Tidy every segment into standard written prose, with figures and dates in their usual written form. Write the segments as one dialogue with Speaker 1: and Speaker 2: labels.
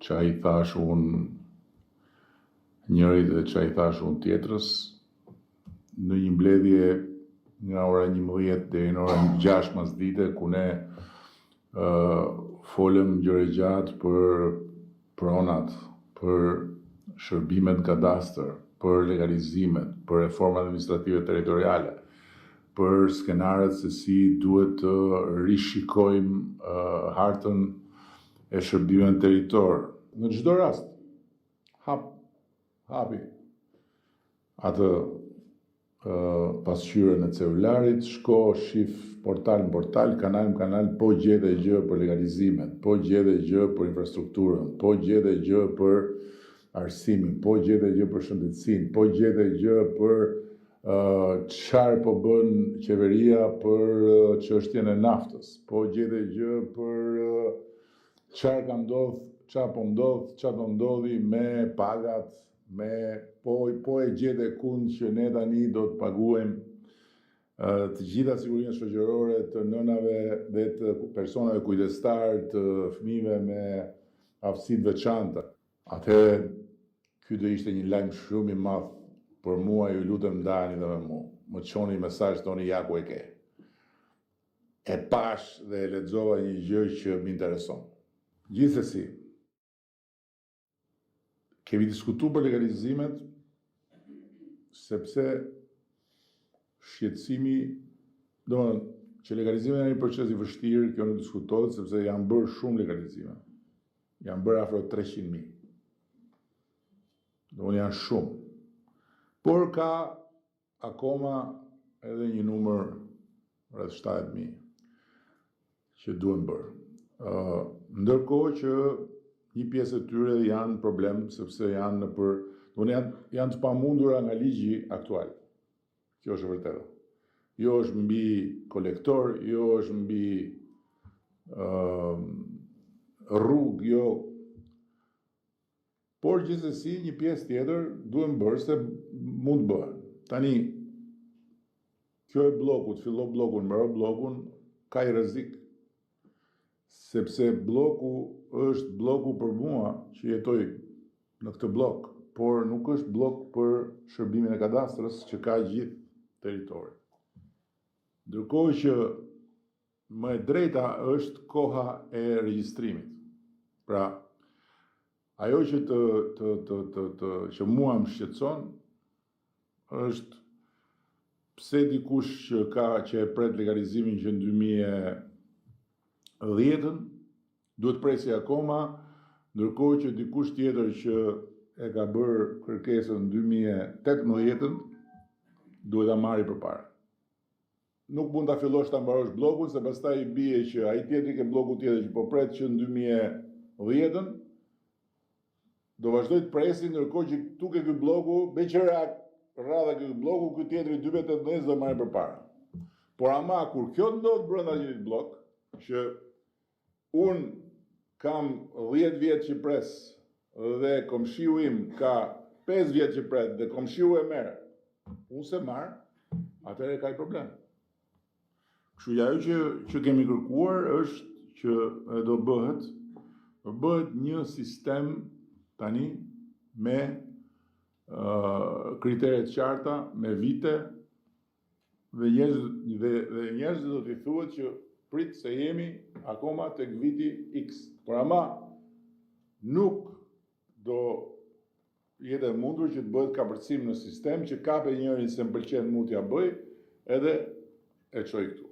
Speaker 1: që ai thash unë njërit dhe që ai thash unë tjetrës, në një mbledhje nga ora 11 deri në orën 6 masdite, ku ne folëm gjëre gjatë për pronat, për shërbimet kadastër, për legalizimet, për reformat administrative territoriale, për skenaret se si duhet të rishikojmë hartën e shërbimeve në territor. Në çdo rast, hapi atë pasqyrën e celularit, shko, shif portal në portal, kanal në kanal, po gjete gjë për legalizimet, po gjete gjë për infrastrukturën, po gjete gjë për arsimin, po gjete gjë për shëndetësinë, po gjete gjë për çfarë po bën qeveria për çështjen e naftës, po gjete gjë për çfarë ka ndodhur, çfarë po ndodh, çfarë do ndodhi me pagat, po e gjete kund që ne tani do të paguajmë të gjitha sigurinë shoqërore të nënave dhe të personave kujdestar, të fëmijëve me aftësi të veçanta. Atëherë ky do ishte një lajm shumë i madh për mua, ju lutem ndani dhe me mua. Më çoni mesazh toni ja ku e ke. E pash dhe e lexova një gjë që më intereson. Gjithsesi, kemi diskutuar për legalizimet sepse shqetësimi, domethënë që legalizimi është një proces i vështirë, kjo nuk diskutohet sepse janë bërë shumë legalizime. Janë bërë afro 300.000. Domethënë janë shumë. Por ka akoma edhe një numër rreth 70.000 që duhen bërë. Ndërkohë që një pjesë e tyre janë problem sepse janë janë të pamundura nga ligji aktual. Kjo është e vërtetë. Jo është mbi kolektor, jo është mbi rrugë, jo. Por gjithsesi një pjesë tjetër duhen bërë se mund bëhen. Tani kjo e bllokut, fillo bllokun, mbaro bllokun, ka i rrezik. Sepse bloku është bloku për mua që jetoj në këtë blok, por nuk është blok për shërbimin e kadastrës që ka gjithë territori. Ndërkohë që më e drejta është koha e regjistrimit. Pra, ajo që që mua më shqetëson është pse dikush që e pret legalizimin që në 2010 duhet presi akoma, ndërkohë që dikush tjetër që e ka bërë kërkesën në 2018 duhet ta marrë përpara. Nuk mund ta fillosh ta mbarosh bllokun, se pastaj i bie që ai tjetri ke bloku tjetër që po pret që në 2010 do vazhdoj të presi, ndërkohë që këtu ke ky bloku, beqerak, rradha ky bloku, ky tjetri 2018 do marrë përpara. Por ama kur kjo ndodh brenda një blok, që unë kam 10 vjet që pres dhe komshiu im ka 5 vjet që pret dhe komshiu e merr, unë se marr, atëherë ka i problem. Kështu ajo që kemi kërkuar është që do bëhet një sistem tani me kritere të qarta, me vite, dhe njerëzit do t'i thuhet që prit se jemi akoma tek viti X. Por ama nuk do jetë e mundur që të bëhet kapërcim në sistem që kape njërin se më pëlqen mu t'ja bëj edhe e çoj këtu.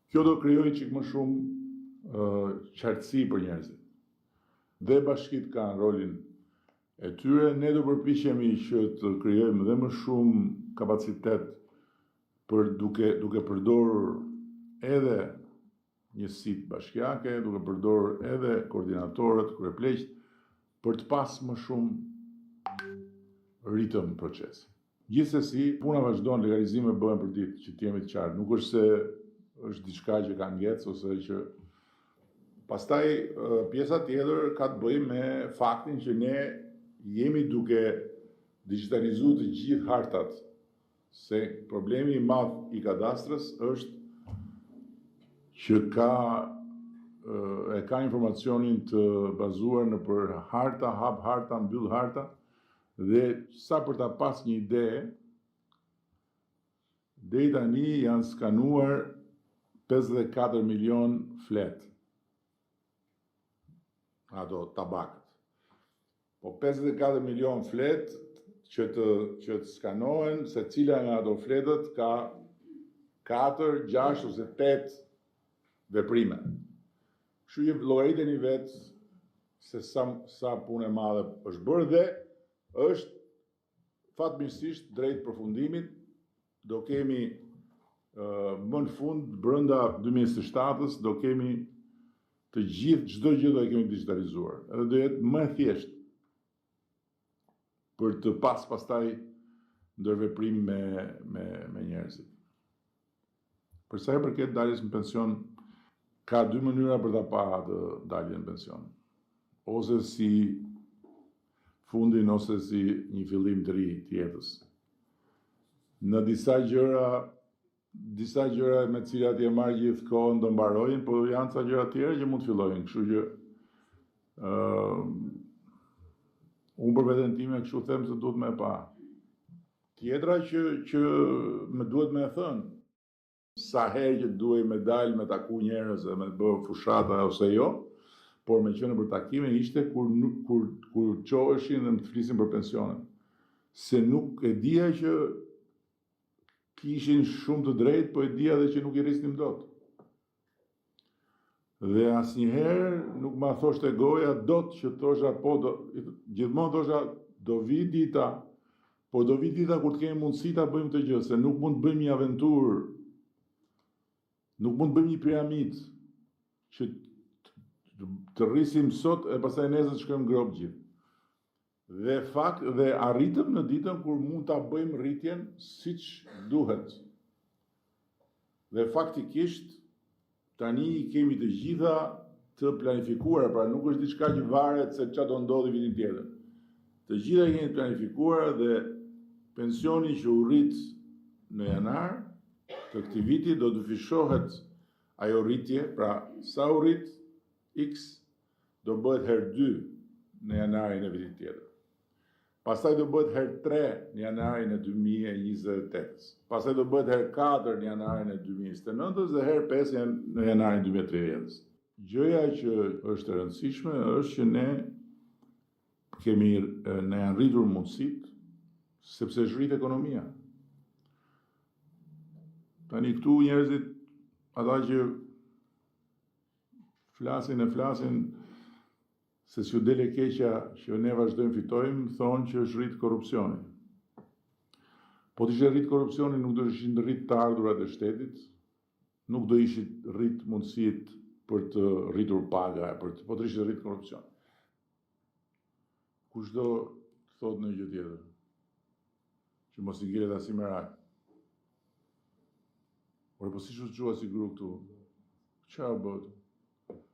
Speaker 1: Kjo do krijojë çik më shumë qartësi për njerëzit. Dhe bashkitë kanë rolin e tyre, ne do përpiqemi që të krijojmë dhe më shumë kapacitet për duke përdorur edhe njësitë bashkiake, duke përdorur edhe koordinatorët, kryepleqt, për të pas më shumë ritëm procesi. Gjithsesi, puna vazhdon, legalizime bëhen për ditë, që t'jemi të qartë. Nuk është se është diçka që ka ngecë ose që pastaj pjesa tjetër ka të bëjë me faktin që ne jemi duke digitalizuar të gjithë hartat, se problemi i madh i kadastrës është që ka e ka informacionin të bazuar në për harta, hap harta, mbyll harta, dhe sa për ta pas një ide, deri tani janë skanuar 54 milion flet. Ato tabakët. Po 54 milion flet që të skanohen, se cila nga ato fletët ka 4, 6 ose 8 veprime. Kështu që llogariteni vetë se sa punë e madhe është bërë dhe është fatmirësisht drejt përfundimit. Do kemi më në fund, brenda 2027-s, do kemi të gjithë, çdo gjë do e kemi digitalizuar. Edhe do jetë më e thjeshtë për të pastaj ndërveprim me njerëzit. Për sa i përket daljes në pension, ka 2 mënyra për ta parë atë daljen në pension. Ose si fundin, ose si një fillim të ri të jetës. Në disa gjëra me të cilat je marr gjithë kohën do mbarojnë, po janë ca gjëra tjera që mund të fillojnë. Kështu që unë për veten time kështu them se duhet me pa. Tjetra që më duhet me thënë, sa herë që duhej me dalë, me taku njerëz dhe me bë fushata ose jo, por me qenë për takime ishte kur qoheshin dhe më të flisin për pensionet. Se nuk e dija që kishin shumë të drejtë, po e dija dhe që nuk i rrisnim dot. Dhe asnjëherë nuk ma thoshte goja dot që thosha po, gjithmonë thosha do vi dita, po do vi dita kur të kemi mundësi ta bëjmë këtë gjë, se nuk mund të bëjmë një aventurë, nuk mund të bëjmë një piramid që të rrisim sot e pastaj nesër të shkojmë grop gjithë. Dhe arritëm në ditën kur mund ta bëjmë rritjen siç duhet. Dhe faktikisht tani kemi të gjitha të planifikuara, pra nuk është diçka që varet se çfarë do ndodhi vitin tjetër. Të gjitha kemi planifikuara dhe pensioni që u rrit në janar të këtij viti do të fishohet ajo rritje, pra sa u rrit X do bëhet herë 2 në janarin e vitit tjetër. Pastaj do bëhet herë 3 në janarin e 2028. Pastaj do bëhet herë 4 në janarin e 2029 dhe herë 5 në janarin e 2030. Gjëja që është e rëndësishme është që ne janë rritur mundësitë sepse zhrit ekonomia. Tani këtu njerëzit, ata që flasin se si u dele keqja që ne vazhdojmë fitojmë, thonë që është rrit korrupsioni. Po të ishte rrit korrupsioni, nuk do ishin rrit të ardhurat e shtetit, nuk do ishin rrit mundësit për të rritur paga, po të ishte rrit korrupsioni. Kushdo thot në gjë tjetër, që mos i gjiret as i merak. Por po si që gjua si gru këtu, çfarë bëhet?